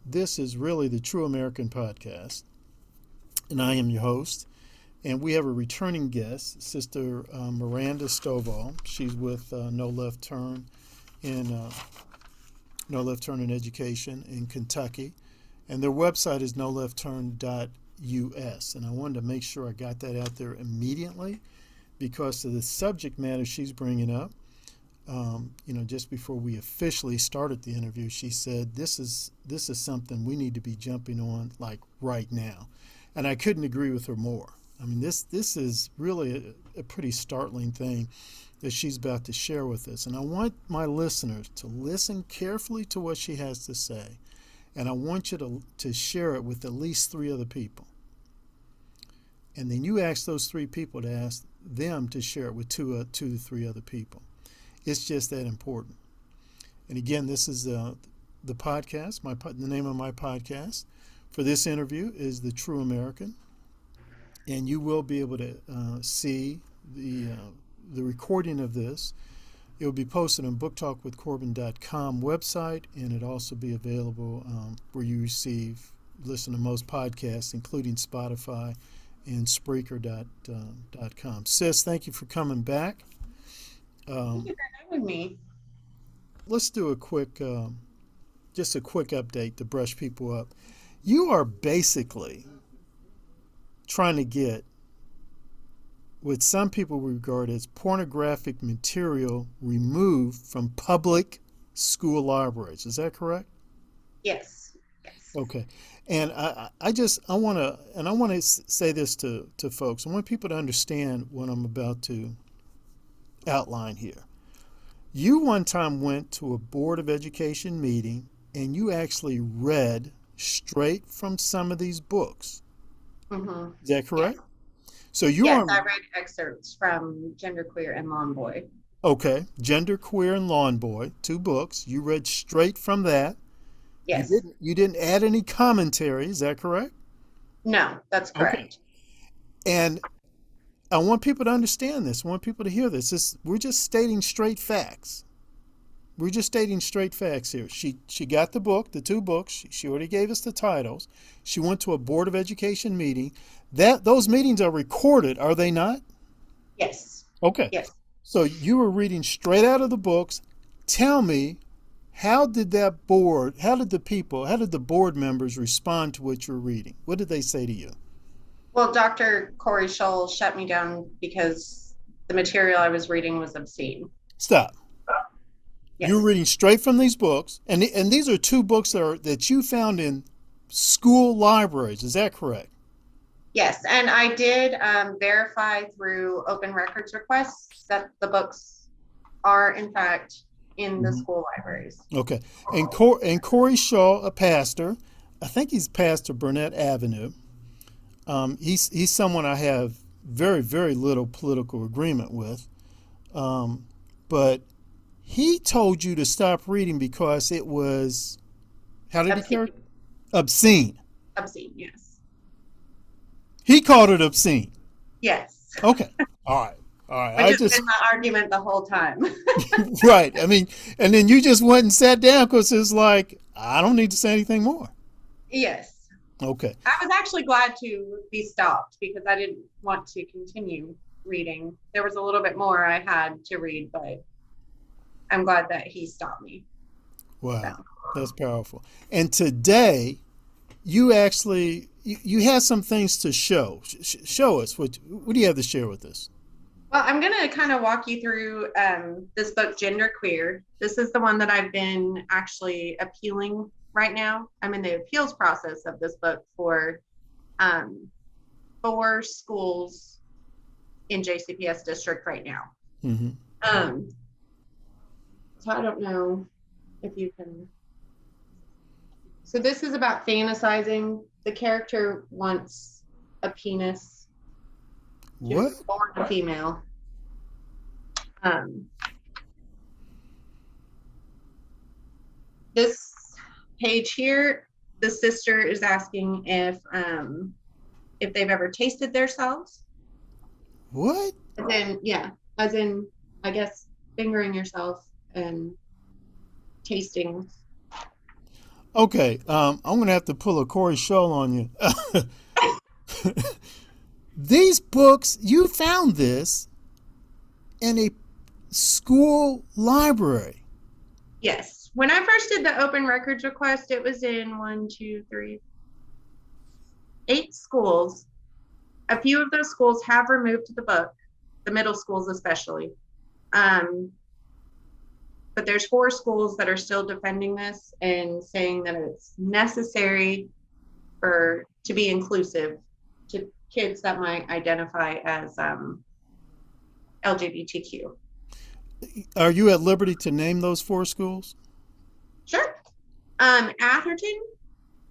This is really the True American Podcast, and I am your host. And we have a returning guest, Sister Miranda Stovall. She's with No Left Turn in Education in Kentucky, and their website is noleftturn.us. And I wanted to make sure I got that out there immediately because of the subject matter she's bringing up. Just before we officially started the interview, she said, this is something we need to be jumping on like right now. And I couldn't agree with her more. I mean, this is really a pretty startling thing that she's about to share with us. And I want my listeners to listen carefully to what she has to say. And I want you to share it with at least 3 other people. And then you ask those 3 people to ask them to share it with 2 to 3 other people. It's just that important. And again, this is the podcast. The name of my podcast for this interview is The True American. And you will be able to see the recording of this. It will be posted on booktalkwithcorbin.com website, and it'll also be available where you listen to most podcasts, including Spotify and Spreaker.com. Sis, thank you for coming back. Thank you for having me. Let's do a quick update to brush people up. You are basically trying to get what some people regard as pornographic material removed from public school libraries. Is that correct? Yes. Okay. And I want to say this to folks. I want people to understand what I'm about to outline here. You one time went to a Board of Education meeting and you actually read straight from some of these books. Mm-hmm. Is that correct? Yes. So I read excerpts from Genderqueer and Lawn Boy. Okay, Genderqueer and Lawn Boy, 2 books. You read straight from that. Yes. You didn't add any commentary. Is that correct? No, that's correct. Okay. And I want people to understand this. I want people to hear this. We're just stating straight facts. We're just stating straight facts here. She got the book, the 2 books. She already gave us the titles. She went to a Board of Education meeting. Those meetings are recorded, are they not? Yes. Okay. Yes. So you were reading straight out of the books. Tell me, how did the board members respond to what you were reading? What did they say to you? Well, Dr. Corey Scholl shut me down because the material I was reading was obscene. Stop. Yes. You're reading straight from these books, and these are 2 books that you found in school libraries. Is that correct? Yes, and I did verify through open records requests that the books are, in fact, in the school libraries. Okay. And Corey Shaw, a pastor, I think he's pastor Burnett Avenue. He's someone I have very, very little political agreement with. But he told you to stop reading because it was, how did he characterize? Obscene. Obscene, yes. He called it obscene. Yes. Okay. All right. Which has been my argument the whole time. Right. I mean, and then you just went and sat down because it's like, I don't need to say anything more. Yes. Okay. I was actually glad to be stopped because I didn't want to continue reading. There was a little bit more I had to read, but I'm glad that he stopped me. Wow. So. That's powerful. And today, you actually, you have some things to show. Show us. What do you have to share with us? Well, I'm going to kind of walk you through this book, Genderqueer. This is the one that I've been actually appealing right now. I'm in the appeals process of this book for 4 schools in JCPS district right now. Mm-hmm. So I don't know if you can. So this is about fantasizing. The character wants a penis. She What? was born a female. This page here, the sister is asking if they've ever tasted themselves. What? As in, I guess, fingering yourself and tasting. Okay, I'm gonna have to pull a Corey Scholl on you. These books, you found this in a school library. Yes. When I first did the open records request, it was in one, two, three, 8 schools. A few of those schools have removed the book, the middle schools especially. Um, but there's 4 schools that are still defending this and saying that it's necessary to be inclusive to kids that might identify as LGBTQ. Are you at liberty to name those 4 schools? Sure. Atherton,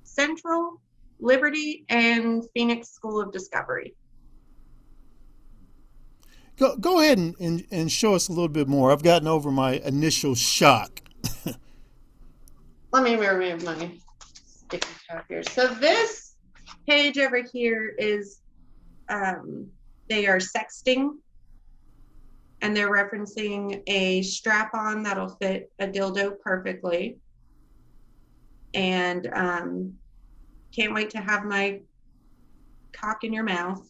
Central, Liberty, and Phoenix School of Discovery. Go ahead and show us a little bit more. I've gotten over my initial shock. Let me remove my sticky top here. So this page over here is they are sexting, and they're referencing a strap-on that'll fit a dildo perfectly. And can't wait to have my cock in your mouth.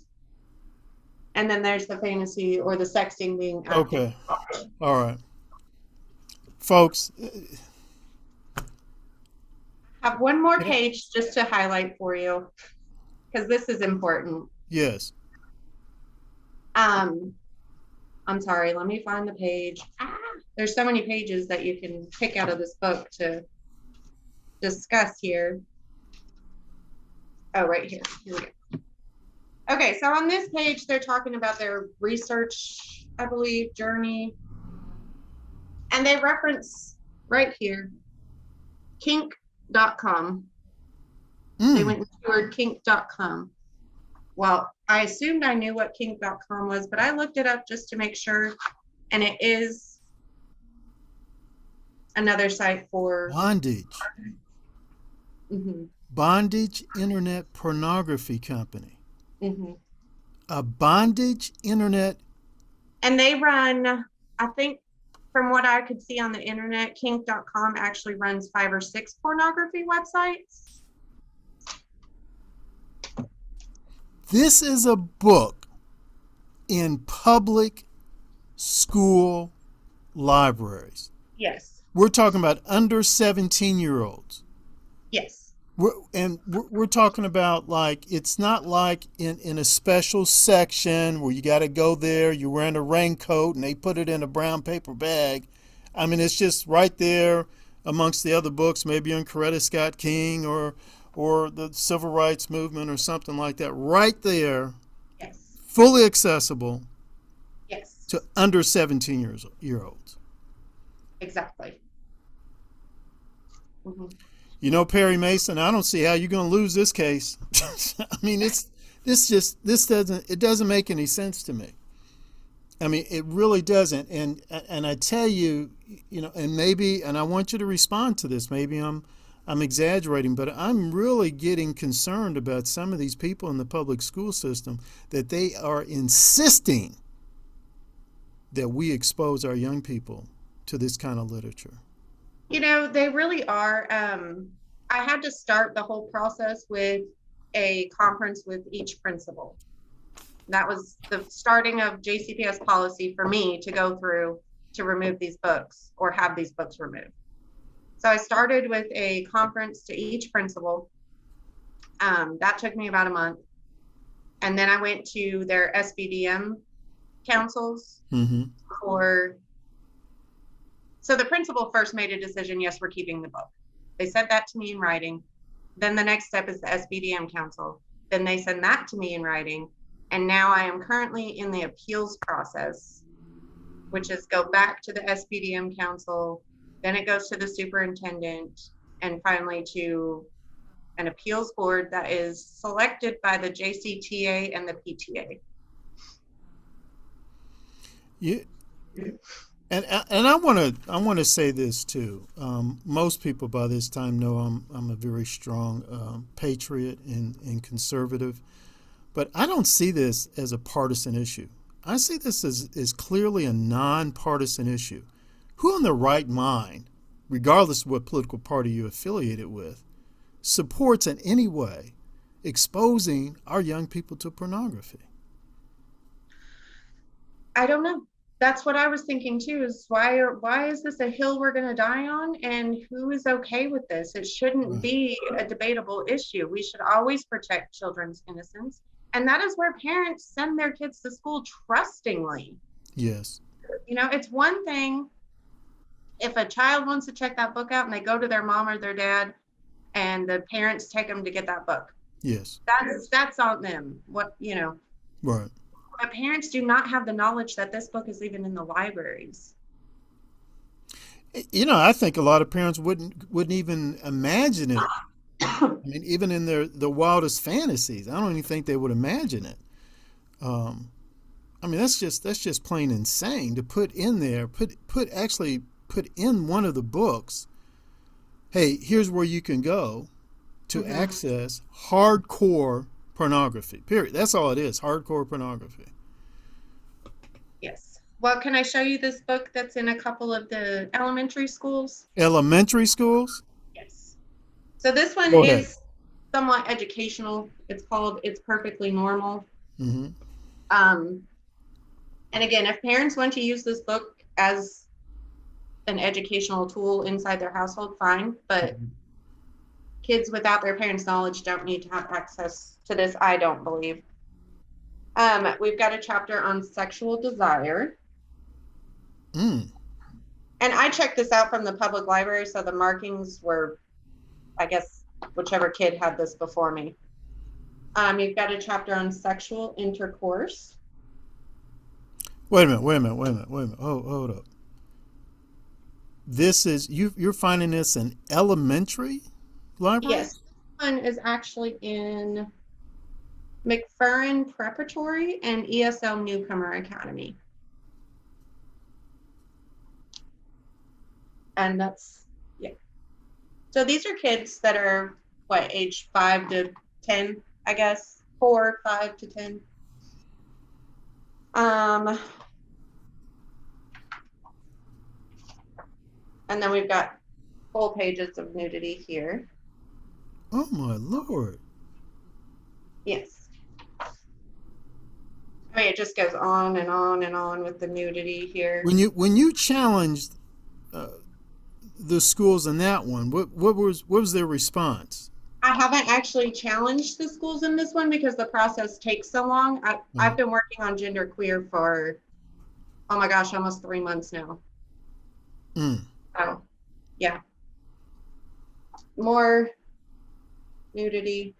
And then there's the fantasy or the sexting being active. Okay. All right. Folks. I have one more page just to highlight for you, because this is important. Yes. I'm sorry, let me find the page. There's so many pages that you can pick out of this book to discuss here. Oh, right here. Here we go. Okay, so on this page, they're talking about their research, I believe, journey. And they reference right here, kink.com. They went and toured kink.com. Well, I assumed I knew what kink.com was, but I looked it up just to make sure. And it is another site for bondage. Mm-hmm. Bondage Internet Pornography Company. Mm-hmm. A bondage internet. And they run, I think, from what I could see on the internet, kink.com actually runs 5 or 6 pornography websites. This is a book in public school libraries. Yes. We're talking about under 17-year-olds. Yes. We're talking about, like, it's not like in a special section where you got to go there, you're wearing a raincoat and they put it in a brown paper bag. I mean, it's just right there amongst the other books, maybe on Coretta Scott King or the Civil Rights Movement or something like that. Right there. Yes. Fully accessible. Yes. To under 17-year-olds. Exactly. Mm-hmm. You know, Perry Mason, I don't see how you're going to lose this case. I mean, this doesn't make any sense to me. I mean, it really doesn't. And I tell you, you know, and I want you to respond to this. Maybe I'm exaggerating, but I'm really getting concerned about some of these people in the public school system, that they are insisting that we expose our young people to this kind of literature. You know, they really are. I had to start the whole process with a conference with each principal. That was the starting of JCPS policy for me to go through to remove these books or have these books removed. So I started with a conference to each principal. That took me about a month. And then I went to their SBDM councils for. So the principal first made a decision, yes, we're keeping the book. They said that to me in writing. Then the next step is the SBDM council. Then they send that to me in writing. And now I am currently in the appeals process, which is go back to the SBDM council, then it goes to the superintendent, and finally to an appeals board that is selected by the JCTA and the PTA. Yeah. And I want to say this too. Most people by this time know I'm a very strong patriot and conservative, but I don't see this as a partisan issue. I see this as clearly a nonpartisan issue. Who in their right mind regardless of what political party you're affiliated with, supports in any way exposing our young people to pornography? I don't know. That's what I was thinking too, is why is this a hill we're going to die on, and who is okay with this? It shouldn't Right. be a debatable issue. We should always protect children's innocence. And that is where parents send their kids to school trustingly. Yes. It's one thing if a child wants to check that book out and they go to their mom or their dad and the parents take them to get that book. Yes. That's on them. Right. But parents do not have the knowledge that this book is even in the libraries. I think a lot of parents wouldn't even imagine it. I mean, even in the wildest fantasies, I don't even think they would imagine it. I mean, that's just plain insane to put in there, put in one of the books. Hey, here's where you can go to access hardcore pornography. Period. That's all it is. Hardcore pornography. Yes. Well, can I show you this book that's in a couple of the elementary schools? Elementary schools? Yes. So this one Go ahead. is somewhat educational. It's called It's Perfectly Normal. Mm-hmm. And again, if parents want to use this book as an educational tool inside their household, fine. But kids without their parents' knowledge don't need to have access to this, I don't believe. We've got a chapter on sexual desire. Mm. And I checked this out from the public library, so the markings were, I guess, whichever kid had this before me. You've got a chapter on sexual intercourse. Wait a minute. Oh, hold up. This is you're finding this in elementary library? Yes, this one is actually in McFerrin Preparatory and ESL Newcomer Academy. And that's, yeah. So these are kids that are, age 5 to 10, I guess. 4, 5 to 10. And then we've got full pages of nudity here. Oh my Lord. Yes. I mean, it just goes on and on and on with the nudity here. When you challenged the schools in that one, what was their response? I haven't actually challenged the schools in this one because the process takes so long. I've been working on genderqueer for, oh my gosh, almost 3 months now. So, yeah. More nudity.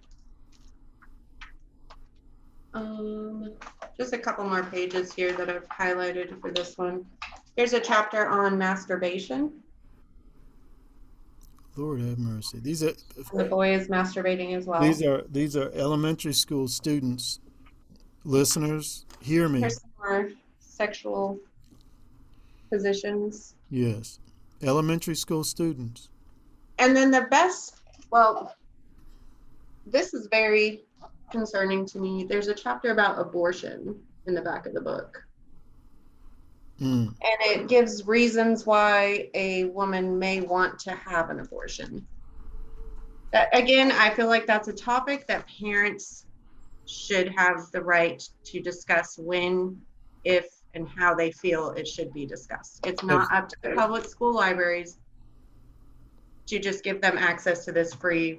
Just a couple more pages here that I've highlighted for this one. Here's a chapter on masturbation. Lord have mercy. These are The boy is masturbating as well. These are elementary school students. Listeners, hear me. Here's some more sexual positions. Yes. Elementary school students. And then the best, this is very concerning to me. There's a chapter about abortion in the back of the book. And it gives reasons why a woman may want to have an abortion. Again, I feel like that's a topic that parents should have the right to discuss when, if, and how they feel it should be discussed. It's not up to the public school libraries to just give them access to this free,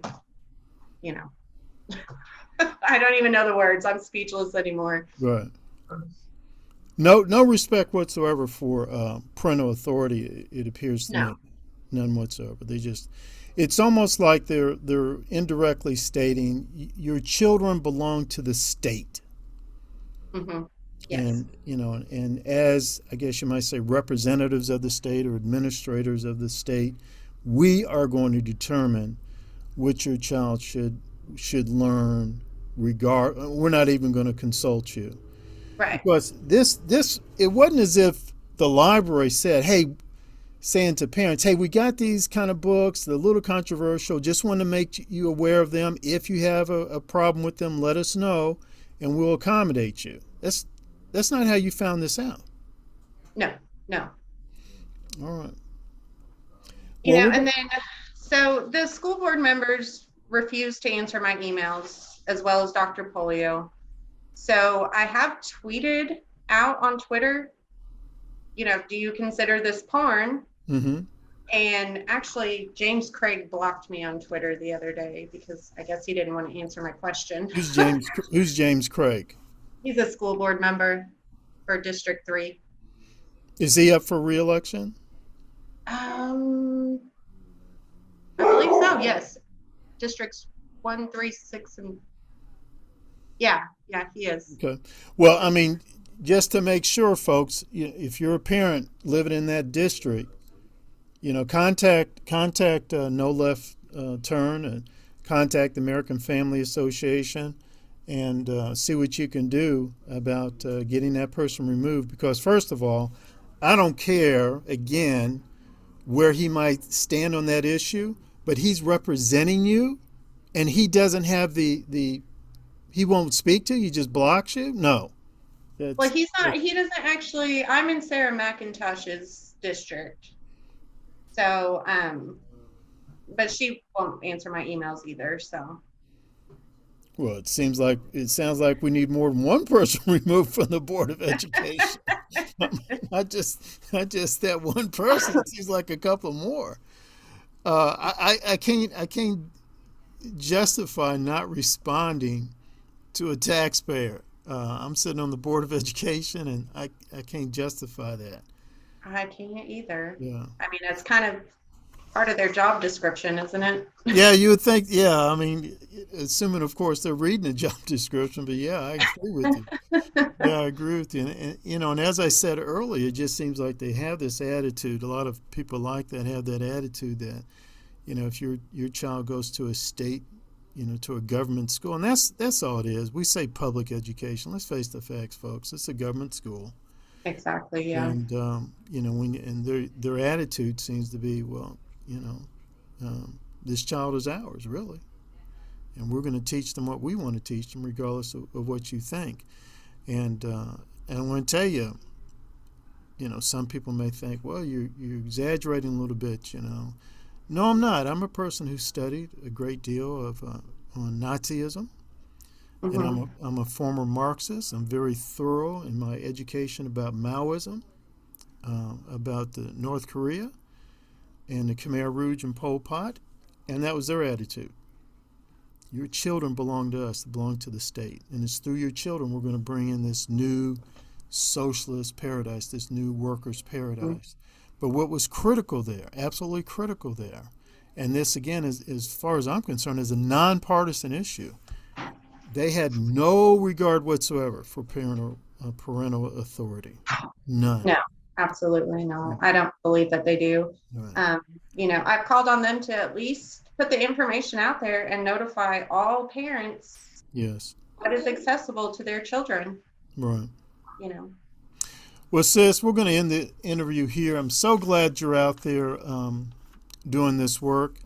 I don't even know the words. I'm speechless anymore. Right. No respect whatsoever for parental authority. It appears to me, none whatsoever. It's almost like they're indirectly stating your children belong to the state. Mm-hmm. Yes. And as I guess you might say, representatives of the state or administrators of the state, we are going to determine what your child should learn. We're not even going to consult you. Right. Because this it wasn't as if the library said, saying to parents, hey, we got these kind of books, they're a little controversial, just want to make you aware of them. If you have a problem with them, let us know and we'll accommodate you. That's not how you found this out. No. All right. Well, we're And then so the school board members refused to answer my emails as well as Dr. Polio. So I have tweeted out on Twitter, do you consider this porn? mm-hmm. And actually, James Craig blocked me on Twitter the other day because I guess he didn't want to answer my question. Who's James Craig? He's a school board member for District 3. Is he up for re-election? I believe so, yes. Districts 1, 3, 6, and yeah, he is. Okay. Well, I mean, just to make sure, folks, if you're a parent living in that district, contact No Left Turn and contact the American Family Association and see what you can do about getting that person removed. Because first of all, I don't care again where he might stand on that issue, but he's representing you, and he doesn't have the he won't speak to you. He just blocks you. No. Well, he's not. He doesn't actually. I'm in Sarah McIntosh's district. So, but she won't answer my emails either. So, well, it sounds like we need more than one person removed from the Board of Education. not just that one person. It seems like a couple more. I can't justify not responding to a taxpayer. I'm sitting on the Board of Education, and I can't justify that. I can't either. Yeah. I mean, it's kind of part of their job description, isn't it? Yeah, you would think. Yeah, I mean, assuming, of course, they're reading the job description. But yeah, I agree with you. Yeah, I agree with you. And as I said earlier, it just seems like they have this attitude. A lot of people like that have that attitude that, if your child goes to a state, to a government school, and that's all it is. We say public education. Let's face the facts, folks. It's a government school. Exactly. Yeah. And their attitude seems to be, well, this child is ours, really, and we're going to teach them what we want to teach them, regardless of what you think. And I want to tell you, some people may think, well, you're exaggerating a little bit, No, I'm not. I'm a person who studied a great deal of on Nazism, Mm-hmm. and I'm a former Marxist. I'm very thorough in my education about Maoism, about the North Korea, and the Khmer Rouge and Pol Pot, and that was their attitude. Your children belong to us, they belong to the state, and it's through your children we're going to bring in this new socialist paradise, this new workers' paradise. Mm-hmm. But what was critical there, absolutely critical there, and this again is, as far as I'm concerned, is a nonpartisan issue. They had no regard whatsoever for parental authority. None. No, absolutely not. I don't believe that they do. Right. I've called on them to at least put the information out there and notify all parents. Yes. What is accessible to their children. Right. Well, sis, we're going to end the interview here. I'm so glad you're out there doing this work.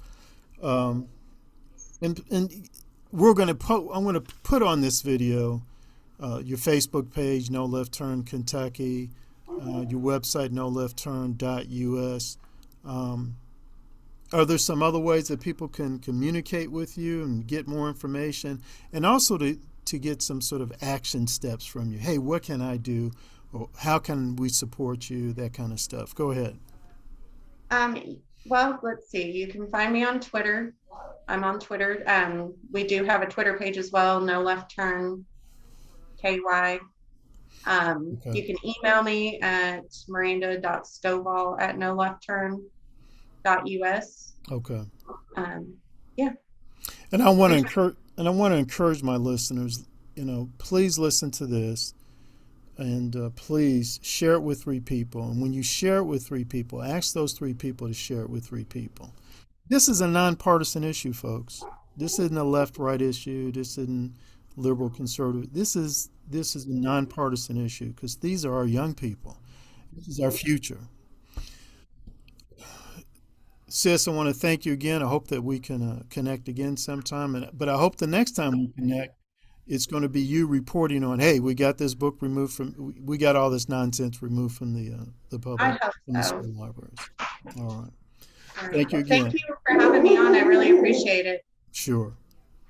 And we're going to I'm going to put on this video your Facebook page, No Left Turn Kentucky, your website, noleftturn.us. Are there some other ways that people can communicate with you and get more information, and also to get some sort of action steps from you? Hey, what can I do? Or how can we support you? That kind of stuff. Go ahead. Well, let's see. You can find me on Twitter. I'm on Twitter. We do have a Twitter page as well, No Left Turn KY. Okay. You can email me at miranda.stovall@noleftturn.us. Okay. Yeah. And I want to encourage my listeners, please listen to this, and please share it with 3 people. And when you share it with 3 people, ask those 3 people to share it with 3 people. This is a nonpartisan issue, folks. This isn't a left-right issue. This isn't liberal, conservative. This is a nonpartisan issue because these are our young people. This is our future. Sis, I want to thank you again. I hope that we can connect again sometime. But I hope the next time we connect, it's going to be you reporting on, hey, we got this book removed we got all this nonsense removed from the public, from the school libraries. All right. All right. Thank you Well, thank again. you for having me on. I really appreciate it. Sure.